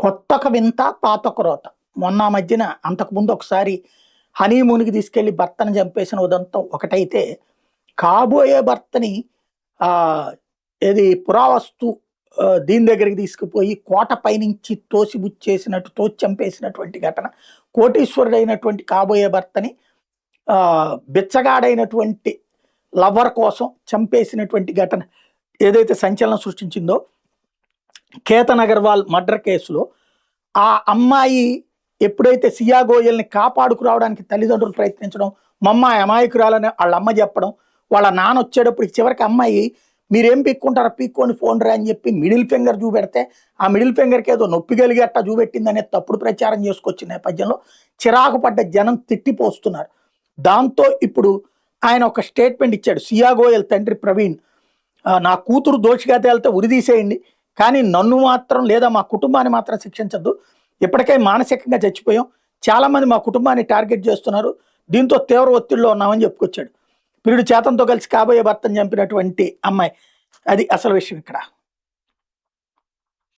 కొత్తొక వింత పాతొక రోత. మొన్న ఆ మధ్యన అంతకుముందు ఒకసారి హనీమూన్‌కి తీసుకెళ్ళి భర్తను చంపేసిన ఉదంతం ఒకటైతే, కాబోయే భర్తని ఏది పురావస్తు దీని దగ్గరికి తీసుకుపోయి కోట పైనుంచి తోసిపుచ్చేసినట్టు తోసి చంపేసినటువంటి ఘటన. కోటీశ్వరుడైనటువంటి కాబోయే భర్తని బిచ్చగాడైనటువంటి లవర్ కోసం చంపేసినటువంటి ఘటన ఏదైతే సంచలనం సృష్టించిందో, కేతన్ అగర్వాల్ మర్డర్ కేసులో ఆ అమ్మాయి ఎప్పుడైతే సియా గోయల్ని కాపాడుకురావడానికి తల్లిదండ్రులు ప్రయత్నించడం, మమ్మాయి అమాయకురాలని వాళ్ళ అమ్మ చెప్పడం, వాళ్ళ నాన్న వచ్చేటప్పుడు చివరికి అమ్మాయి మీరేం పీక్కుంటారో పీక్కొని ఫోన్ రా అని చెప్పి మిడిల్ ఫింగర్ చూపెడితే, ఆ మిడిల్ ఫింగర్కి ఏదో నొప్పి కలిగి అట్టా చూపెట్టిందనే తప్పుడు ప్రచారం చేసుకొచ్చిన నేపథ్యంలో చిరాకు పడ్డ జనం తిట్టిపోస్తున్నారు. దాంతో ఇప్పుడు ఆయన ఒక స్టేట్మెంట్ ఇచ్చాడు. సియా గోయల్ తండ్రి ప్రవీణ్, నా కూతురు దోషిగా తేలితే ఉరిదీసేయండి, కానీ నన్ను మాత్రం లేదా మా కుటుంబాన్ని మాత్రం శిక్షించద్దు. ఇప్పటికే మానసికంగా చచ్చిపోయాం, చాలా మంది మా కుటుంబాన్ని టార్గెట్ చేస్తున్నారు, దీంతో తీవ్ర ఒత్తిడిలో ఉన్నామని చెప్పుకొచ్చాడు. ప్రియుడు చేతంతో కలిసి కాబోయే భర్తను చంపినటువంటి అమ్మాయి. అది అసలు విషయం ఇక్కడ.